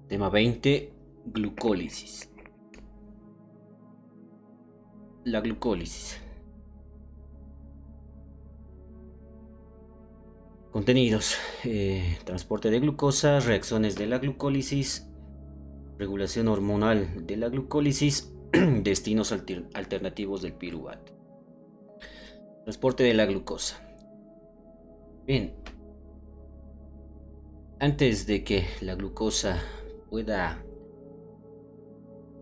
Tema 20. Glucólisis. La glucólisis. Contenidos. Transporte de glucosa, reacciones de la glucólisis, regulación hormonal de la glucólisis, destinos alternativos del piruvato. Transporte de la glucosa. Bien. Antes de que la glucosa pueda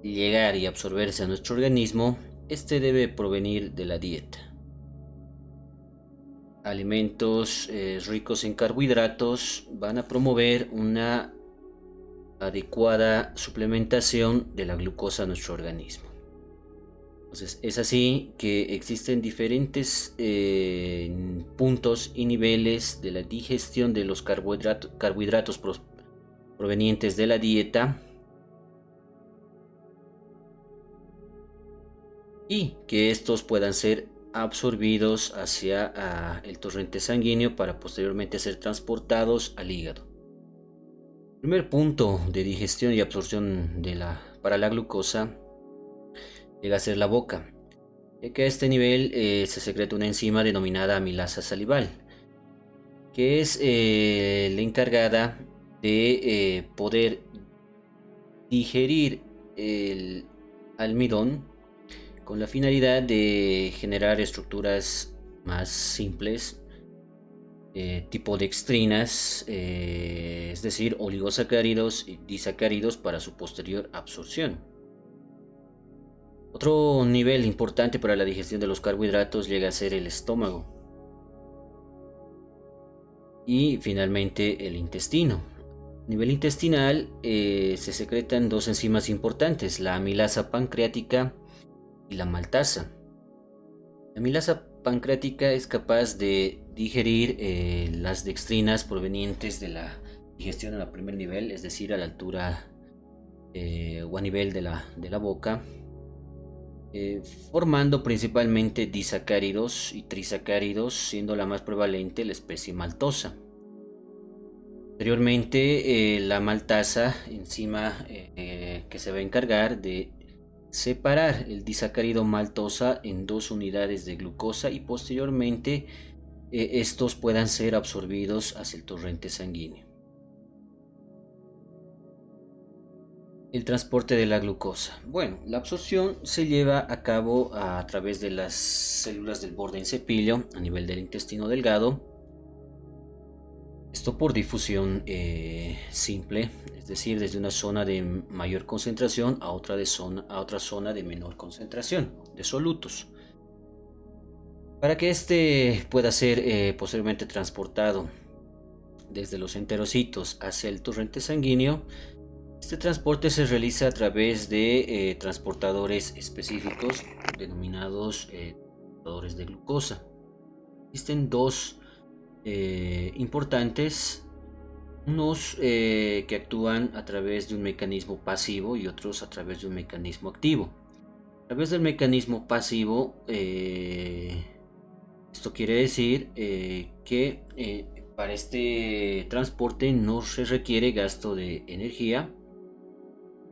llegar y absorberse a nuestro organismo, este debe provenir de la dieta. Alimentos ricos en carbohidratos van a promover una adecuada suplementación de la glucosa a nuestro organismo. Entonces es así que existen diferentes puntos y niveles de la digestión de los carbohidratos provenientes de la dieta, y que estos puedan ser absorbidos hacia el torrente sanguíneo para posteriormente ser transportados al hígado. El primer punto de digestión y absorción para la glucosa llega a ser la boca, ya que a este nivel se secreta una enzima denominada amilasa salival, que es la encargada de poder digerir el almidón con la finalidad de generar estructuras más simples, tipo dextrinas, es decir, oligosacáridos y disacáridos para su posterior absorción. Otro nivel importante para la digestión de los carbohidratos llega a ser el estómago. Y finalmente el intestino. A nivel intestinal se secretan dos enzimas importantes, la amilasa pancreática y la maltasa. La amilasa pancreática es capaz de digerir las dextrinas provenientes de la digestión a primer nivel, es decir, a la altura o a nivel de la boca, formando principalmente disacáridos y trisacáridos, siendo la más prevalente la especie maltosa. Posteriormente, la maltasa, enzima que se va a encargar de separar el disacárido maltosa en dos unidades de glucosa y posteriormente estos puedan ser absorbidos hacia el torrente sanguíneo. El transporte de la glucosa. Bueno, la absorción se lleva a cabo a través de las células del borde en cepillo a nivel del intestino delgado. Esto por difusión simple, es decir, desde una zona de mayor concentración a otra zona de menor concentración de solutos. Para que este pueda ser posteriormente transportado desde los enterocitos hacia el torrente sanguíneo, este transporte se realiza a través de transportadores específicos denominados transportadores de glucosa. Existen dos importantes, unos que actúan a través de un mecanismo pasivo y otros a través de un mecanismo activo. A través del mecanismo pasivo, esto quiere decir que para este transporte no se requiere gasto de energía,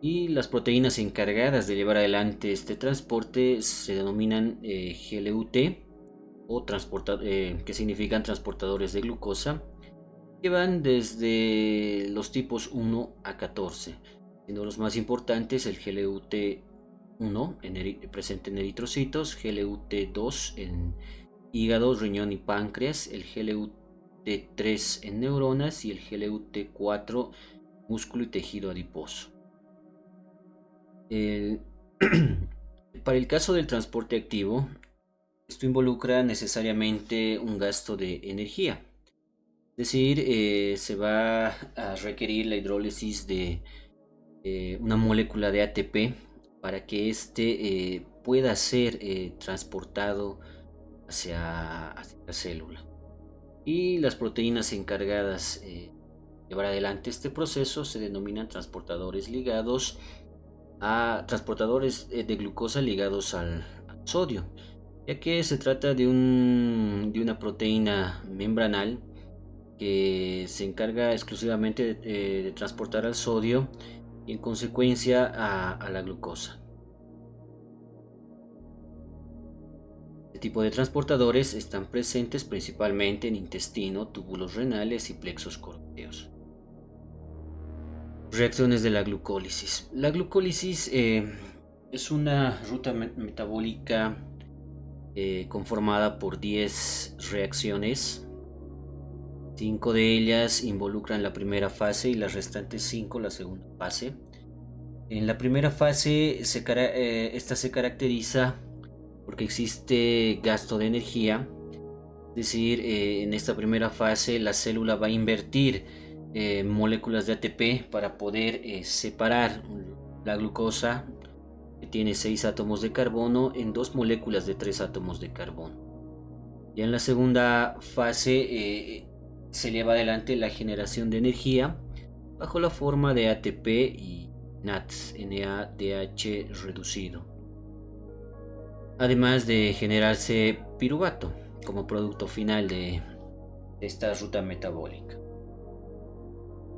y las proteínas encargadas de llevar adelante este transporte se denominan GLUT, o que significan transportadores de glucosa, que van desde los tipos 1 a 14, siendo los más importantes el GLUT1 presente en eritrocitos, GLUT2 en hígado, riñón y páncreas, el GLUT3 en neuronas y el GLUT4 músculo y tejido adiposo. Para el caso del transporte activo, esto involucra necesariamente un gasto de energía, es decir, se va a requerir la hidrólisis de una molécula de ATP para que éste pueda ser transportado hacia la célula. Y las proteínas encargadas de llevar adelante este proceso se denominan transportadores de glucosa ligados al sodio, ya que se trata de una proteína membranal que se encarga exclusivamente de transportar al sodio y en consecuencia a la glucosa. Este tipo de transportadores están presentes principalmente en intestino, túbulos renales y plexos corneos. Reacciones de la glucólisis. La glucólisis es una ruta metabólica conformada por 10 reacciones. 5 de ellas involucran la primera fase y las restantes 5 la segunda fase. En la primera fase esta se caracteriza porque existe gasto de energía, es decir, en esta primera fase la célula va a invertir moléculas de ATP para poder separar la glucosa, que tiene 6 átomos de carbono, en 2 moléculas de 3 átomos de carbono. Ya en la segunda fase se lleva adelante la generación de energía bajo la forma de ATP y NADH reducido, además de generarse piruvato como producto final de esta ruta metabólica.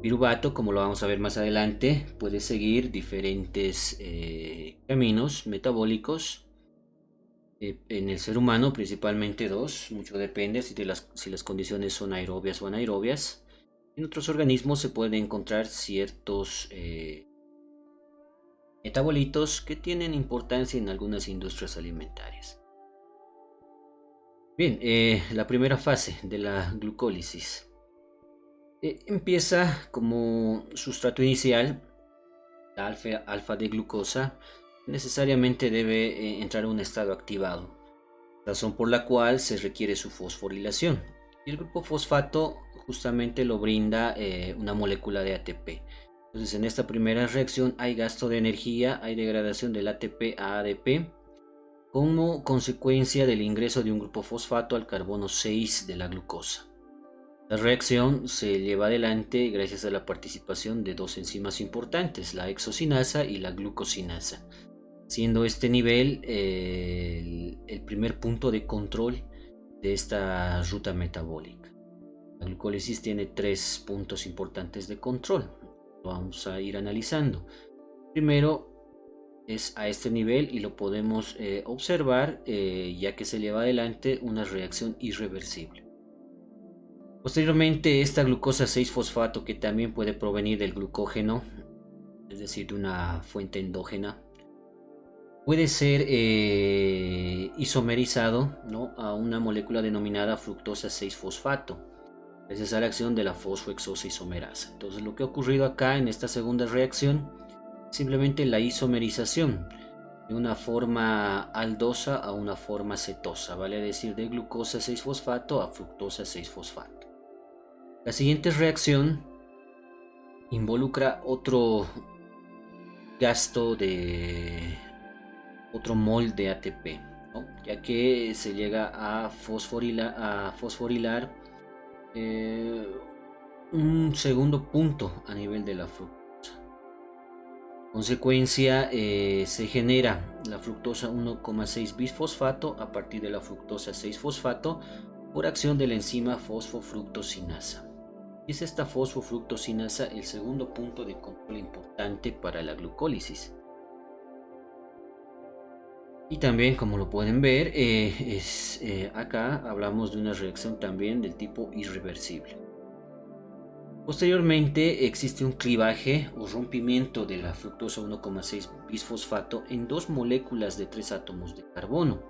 Piruvato, como lo vamos a ver más adelante, puede seguir diferentes caminos metabólicos en el ser humano, principalmente 2, mucho depende si las condiciones son aerobias o anaerobias. En otros organismos se pueden encontrar ciertos metabolitos que tienen importancia en algunas industrias alimentarias. Bien, la primera fase de la glucólisis empieza como sustrato inicial, la alfa de glucosa necesariamente debe entrar a un estado activado, razón por la cual se requiere su fosforilación, y el grupo fosfato justamente lo brinda una molécula de ATP. Entonces en esta primera reacción hay gasto de energía, hay degradación del ATP a ADP como consecuencia del ingreso de un grupo fosfato al carbono 6 de la glucosa. La reacción se lleva adelante gracias a la participación de 2 enzimas importantes, la hexocinasa y la glucosinasa, siendo este nivel el primer punto de control de esta ruta metabólica. La glucólisis tiene 3 puntos importantes de control. Lo vamos a ir analizando. Primero es a este nivel y lo podemos observar ya que se lleva adelante una reacción irreversible. Posteriormente esta glucosa 6-fosfato, que también puede provenir del glucógeno, es decir, de una fuente endógena, puede ser isomerizado, ¿no?, a una molécula denominada fructosa 6-fosfato, gracias a la acción de la fosfohexosa isomerasa. Entonces lo que ha ocurrido acá en esta segunda reacción, simplemente la isomerización de una forma aldosa a una forma cetosa, vale decir de glucosa 6-fosfato a fructosa 6-fosfato. La siguiente reacción involucra otro gasto de otro mol de ATP, ¿no?, ya que se llega a fosforilar un segundo punto a nivel de la fructosa. Consecuencia, se genera la fructosa 1,6 bisfosfato a partir de la fructosa 6-fosfato por acción de la enzima fosfofructosinasa. Y es esta fosfofructosinasa el segundo punto de control importante para la glucólisis. Y también, como lo pueden ver, acá hablamos de una reacción también del tipo irreversible. Posteriormente existe un clivaje o rompimiento de la fructosa 1,6 bisfosfato en 2 moléculas de 3 átomos de carbono.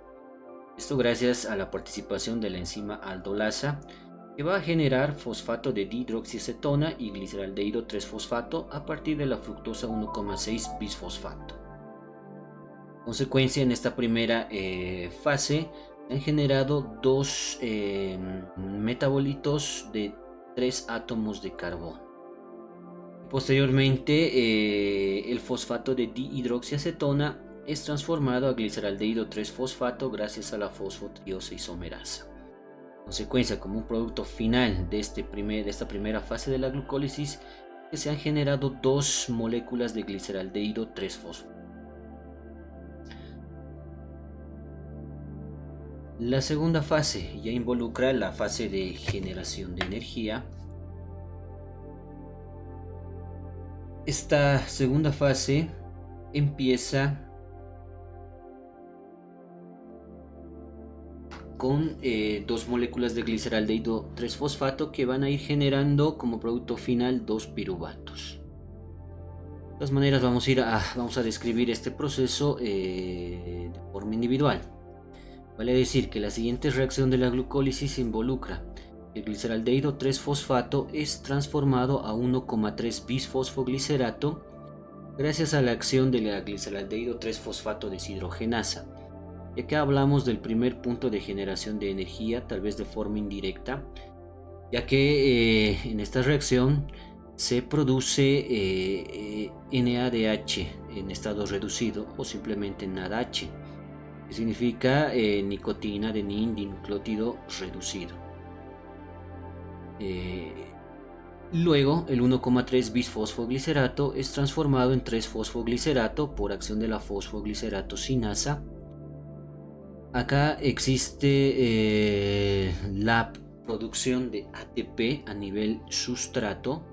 Esto gracias a la participación de la enzima aldolasa, que va a generar fosfato de dihidroxiacetona y gliceraldehído 3-fosfato a partir de la fructosa 1,6 bisfosfato. Consecuencia, en esta primera fase se han generado 2 metabolitos de 3 átomos de carbono. Posteriormente el fosfato de dihidroxiacetona es transformado a gliceraldehído 3-fosfato gracias a la fosfotriosa isomerasa. Consecuencia, como un producto final de esta primera fase de la glucólisis, que se han generado 2 moléculas de gliceraldehído 3-fosfato. La segunda fase ya involucra la fase de generación de energía, Esta segunda fase empieza con dos moléculas de gliceraldehído 3-fosfato que van a ir generando como producto final 2 piruvatos. De todas maneras vamos a describir este proceso de forma individual. Vale decir que la siguiente reacción de la glucólisis involucra el gliceraldehído 3-fosfato es transformado a 1,3 bisfosfoglicerato gracias a la acción de la gliceraldehído 3-fosfato deshidrogenasa. Y acá hablamos del primer punto de generación de energía, tal vez de forma indirecta, ya que en esta reacción se produce NADH en estado reducido o simplemente NADH, que significa nicotina adenin dinucleótido reducido. Luego el 1,3 bisfosfoglicerato es transformado en 3-fosfoglicerato por acción de la fosfoglicerato sinasa. Acá existe la producción de ATP a nivel sustrato,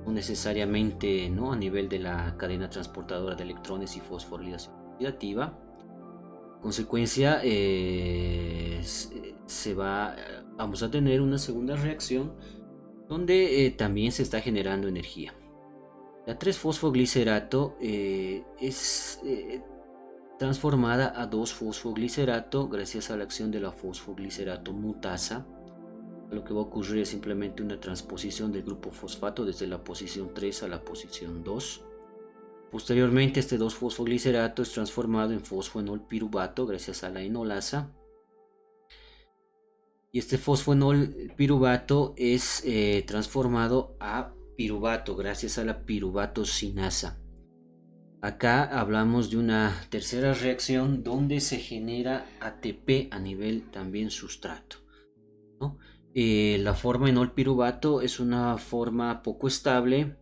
no necesariamente a nivel de la cadena transportadora de electrones y fosforilación oxidativa. Consecuencia, vamos a tener una segunda reacción donde también se está generando energía. La 3-fosfoglicerato es transformada a 2-fosfoglicerato gracias a la acción de la fosfoglicerato mutasa. Lo que va a ocurrir es simplemente una transposición del grupo fosfato desde la posición 3 a la posición 2. Posteriormente, este 2-fosfoglicerato es transformado en fosfoenol piruvato gracias a la enolasa. Y este fosfoenol piruvato es transformado a piruvato gracias a la piruvato sinasa. Acá hablamos de una tercera reacción donde se genera ATP a nivel también sustrato, ¿no? La forma enol piruvato es una forma poco estable.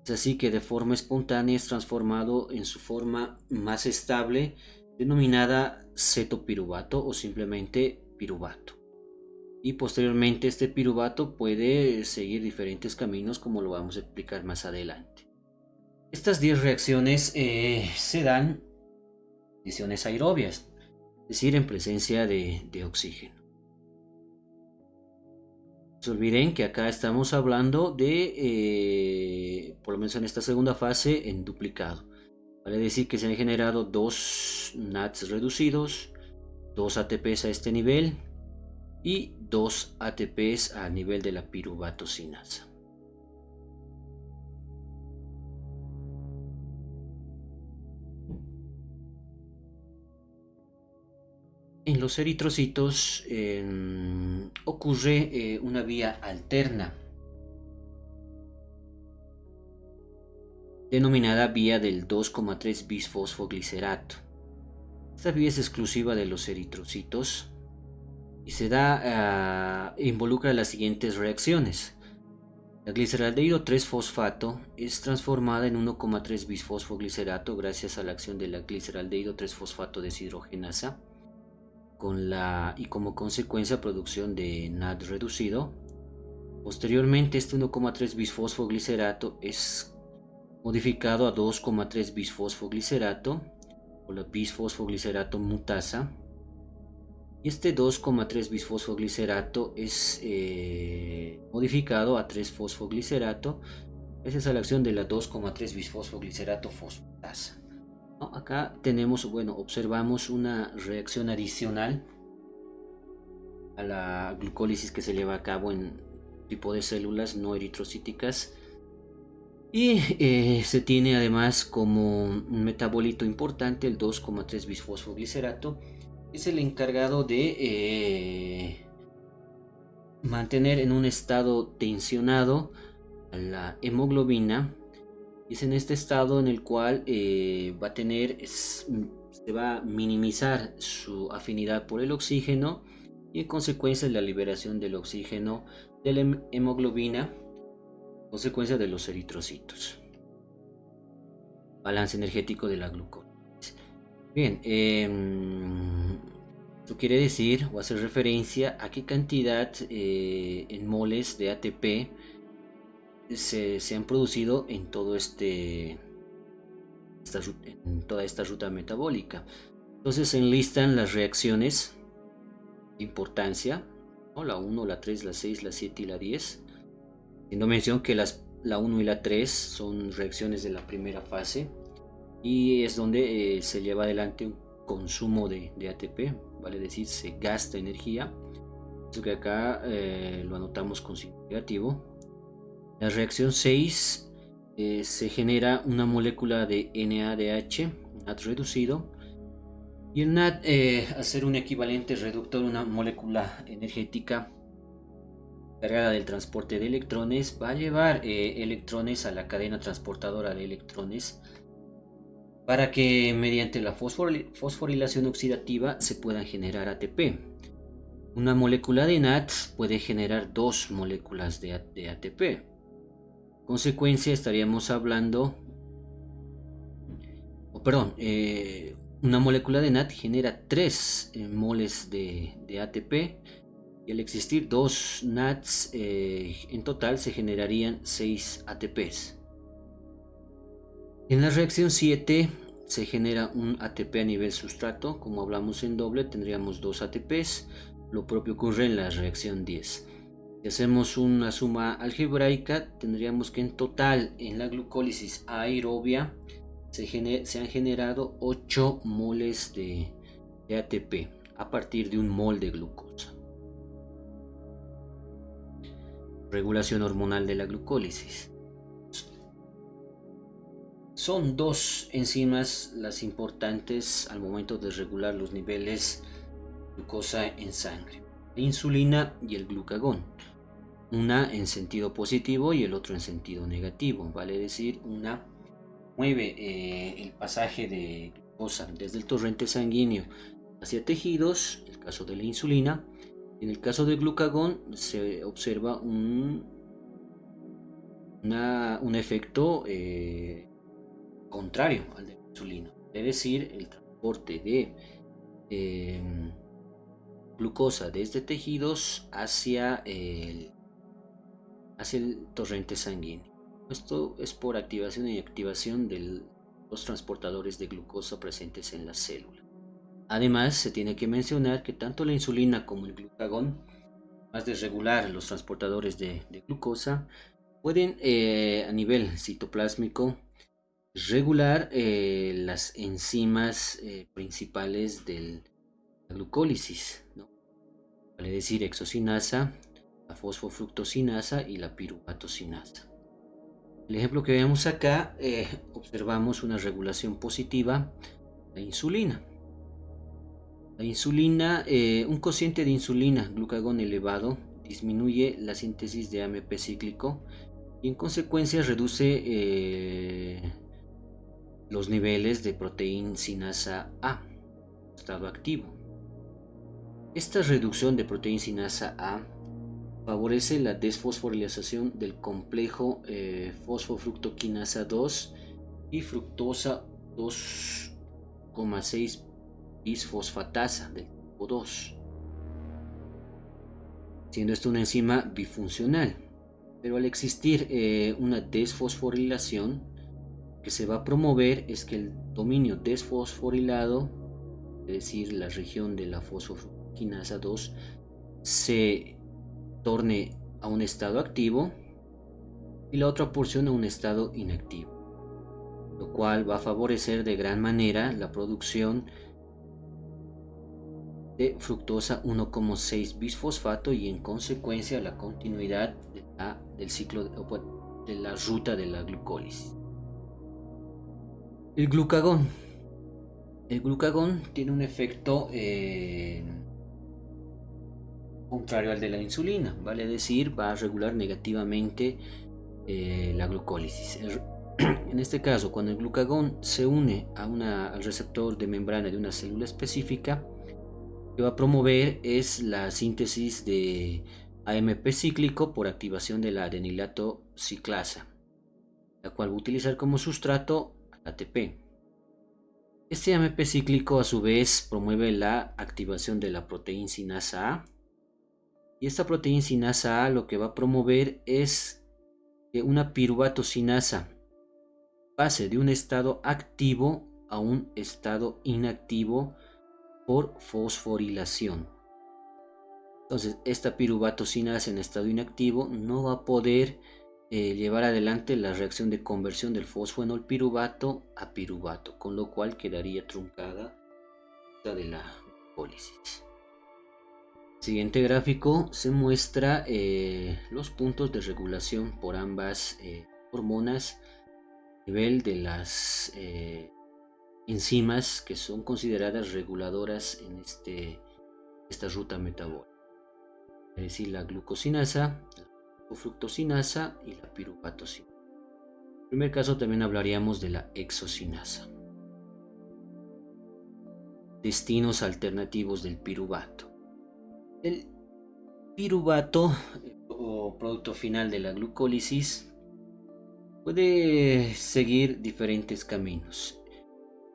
Es así que de forma espontánea es transformado en su forma más estable, denominada cetopiruvato o simplemente piruvato. Y posteriormente este piruvato puede seguir diferentes caminos, como lo vamos a explicar más adelante. Estas 10 reacciones se dan en condiciones aerobias, es decir, en presencia de oxígeno. No se olviden que acá estamos hablando de, por lo menos en esta segunda fase, en duplicado. Vale decir que se han generado 2 NADs reducidos, 2 ATPs a este nivel y 2 ATPs a nivel de la piruvato sinasa. En los eritrocitos ocurre una vía alterna, denominada vía del 2,3 bisfosfoglicerato. Esta vía es exclusiva de los eritrocitos y involucra las siguientes reacciones. La gliceraldehído 3-fosfato es transformada en 1,3 bisfosfoglicerato gracias a la acción de la gliceraldehído 3-fosfato deshidrogenasa y como consecuencia producción de NAD reducido. Posteriormente este 1,3 bisfosfoglicerato es modificado a 2,3 bisfosfoglicerato o la bisfosfoglicerato mutasa, y este 2,3 bisfosfoglicerato es modificado a 3-fosfoglicerato gracias a la acción de la 2,3 bisfosfoglicerato fosfatasa. Acá observamos una reacción adicional a la glucólisis que se lleva a cabo en tipo de células no eritrocíticas, y se tiene además como un metabolito importante el 2,3 bisfosfoglicerato. Es el encargado de mantener en un estado tensionado a la hemoglobina. Y es en este estado en el cual se va a minimizar su afinidad por el oxígeno, y en consecuencia la liberación del oxígeno de la hemoglobina, consecuencia de los eritrocitos. Balance energético de la glucólisis. Bien, esto quiere decir o hace referencia a qué cantidad en moles de ATP se han producido en en toda esta ruta metabólica. Entonces se enlistan las reacciones de importancia, ¿no? La 1, la 3, la 6, la 7 y la 10. Haciendo mención que la 1 y la 3 son reacciones de la primera fase y es donde se lleva adelante un consumo de ATP, vale decir, se gasta energía. Eso que acá lo anotamos con signo negativo. La reacción 6 se genera una molécula de NADH, NAD reducido, y el NAD, al ser un equivalente reductor, una molécula energética cargada del transporte de electrones, va a llevar electrones a la cadena transportadora de electrones para que mediante la fosforilación oxidativa se puedan generar ATP. Una molécula de NAD puede generar dos moléculas de ATP. Consecuencia estaríamos hablando, una molécula de NAD genera 3 moles de ATP y al existir 2 NADs en total se generarían 6 ATPs. En la reacción 7 se genera un ATP a nivel sustrato, como hablamos en doble tendríamos 2 ATPs, lo propio ocurre en la reacción 10. Si hacemos una suma algebraica, tendríamos que en total en la glucólisis aerobia se han generado 8 moles de ATP a partir de un mol de glucosa. Regulación hormonal de la glucólisis. Son dos enzimas las importantes al momento de regular los niveles de glucosa en sangre: la insulina y el glucagón. Una en sentido positivo y el otro en sentido negativo, vale decir, una mueve el pasaje de glucosa desde el torrente sanguíneo hacia tejidos, el caso de la insulina. En el caso del glucagón se observa un efecto contrario al de la insulina, es decir, el transporte de glucosa desde tejidos hacia el torrente sanguíneo. Esto es por activación y inactivación de los transportadores de glucosa presentes en la célula. Además, se tiene que mencionar que tanto la insulina como el glucagón, además de regular los transportadores de glucosa, pueden a nivel citoplásmico regular las enzimas principales de la glucólisis, ¿no? Vale decir, hexocinasa, la fosfofructosinasa y la piruvatosinasa. El ejemplo que vemos acá, observamos una regulación positiva de la insulina. La insulina, un cociente de insulina, glucagón elevado, disminuye la síntesis de AMP cíclico y en consecuencia reduce los niveles de proteína sinasa A, estado activo. Esta reducción de proteína sinasa A favorece la desfosforilación del complejo fosfofructoquinasa 2 y fructosa 2,6 bisfosfatasa del tipo 2, siendo esto una enzima bifuncional. Pero al existir una desfosforilación, que se va a promover es que el dominio desfosforilado, es decir, la región de la fosfofructoquinasa 2, se torne a un estado activo y la otra porción a un estado inactivo, lo cual va a favorecer de gran manera la producción de fructosa 1,6 bisfosfato y en consecuencia la continuidad del ciclo de la ruta de la glucólisis. El glucagón tiene un efecto contrario al de la insulina, vale decir, va a regular negativamente la glucólisis. En este caso, cuando el glucagón se une al receptor de membrana de una célula específica, lo que va a promover es la síntesis de AMP cíclico por activación de la adenilato ciclasa, la cual va a utilizar como sustrato ATP. Este AMP cíclico a su vez promueve la activación de la proteína sinasa A, y esta proteína sinasa A lo que va a promover es que una piruvatocinasa pase de un estado activo a un estado inactivo por fosforilación. Entonces, esta piruvatocinasa en estado inactivo no va a poder llevar adelante la reacción de conversión del fosfenol piruvato a piruvato, con lo cual quedaría truncada la de la glucólisis. Siguiente gráfico se muestra los puntos de regulación por ambas hormonas a nivel de las enzimas que son consideradas reguladoras en esta ruta metabólica, es decir, la glucosinasa, la fructosinasa y la piruvatocinasa. En el primer caso también hablaríamos de la hexocinasa. Destinos alternativos del piruvato. El piruvato o producto final de la glucólisis puede seguir diferentes caminos.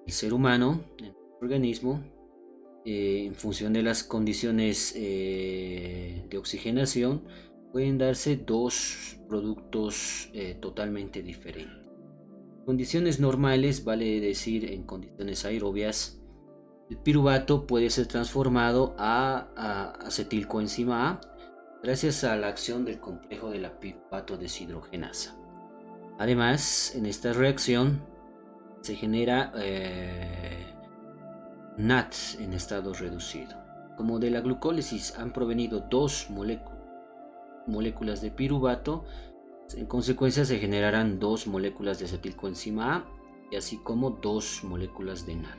El ser humano, el organismo, en función de las condiciones de oxigenación, pueden darse dos productos totalmente diferentes. En condiciones normales, vale decir en condiciones aerobias, el piruvato puede ser transformado a acetilcoenzima A gracias a la acción del complejo de la piruvato deshidrogenasa. Además, en esta reacción se genera NAD en estado reducido. Como de la glucólisis han provenido dos moléculas de piruvato, en consecuencia se generarán dos moléculas de acetilcoenzima A y así como dos moléculas de NAD,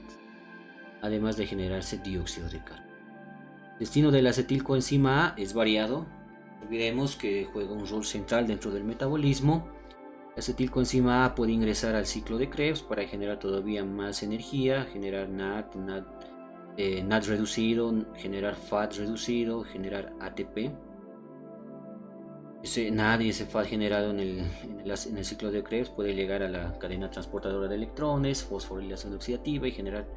además de generarse dióxido de carbono. El destino de la acetilcoenzima A es variado. No olvidemos que juega un rol central dentro del metabolismo. La acetilcoenzima A puede ingresar al ciclo de Krebs para generar todavía más energía, generar NAD reducido, generar FAT reducido, generar ATP. Ese NAD y ese FAT generado en el ciclo de Krebs puede llegar a la cadena transportadora de electrones, fosforilación oxidativa y generar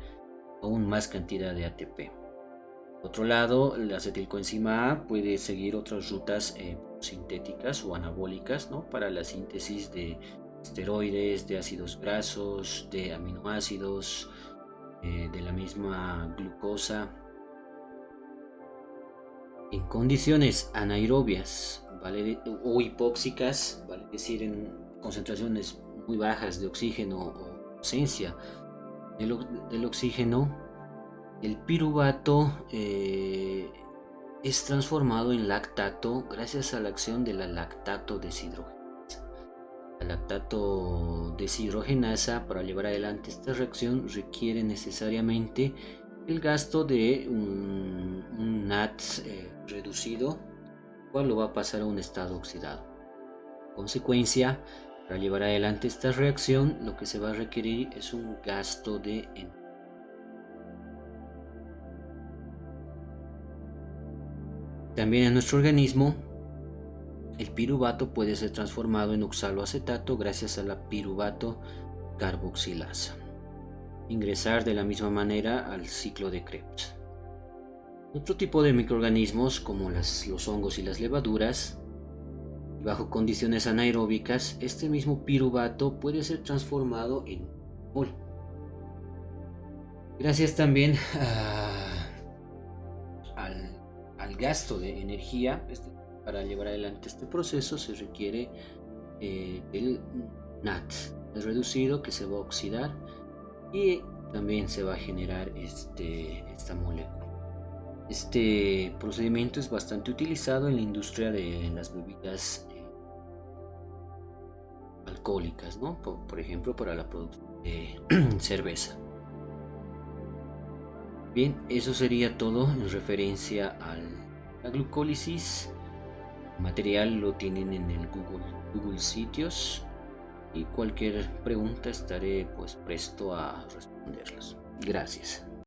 aún más cantidad de ATP. Por otro lado, la acetilcoenzima A puede seguir otras rutas sintéticas o anabólicas, ¿no?, para la síntesis de esteroides, de ácidos grasos, de aminoácidos, de la misma glucosa. En condiciones anaerobias, ¿vale?, o hipóxicas, vale decir en concentraciones muy bajas de oxígeno o ausencia del oxígeno, el piruvato es transformado en lactato gracias a la acción de la lactato deshidrogenasa. La lactato deshidrogenasa, para llevar adelante esta reacción, requiere necesariamente el gasto de un NAD reducido, el cual lo va a pasar a un estado oxidado. En consecuencia, para llevar adelante esta reacción, lo que se va a requerir es un gasto de energía. También en nuestro organismo, el piruvato puede ser transformado en oxaloacetato gracias a la piruvato carboxilasa. Ingresar de la misma manera al ciclo de Krebs. Otro tipo de microorganismos, como los hongos y las levaduras, bajo condiciones anaeróbicas, este mismo piruvato puede ser transformado en mol. Gracias también al gasto de energía para llevar adelante este proceso, se requiere del NAD reducido, que se va a oxidar y también se va a generar esta molécula. Este procedimiento es bastante utilizado en la industria de las bebidas alcohólicas, ¿no? Por ejemplo, para la producción de cerveza. Bien, eso sería todo en referencia a la glucólisis. El material lo tienen en el Google Sitios, y cualquier pregunta estaré presto a responderlas. Gracias.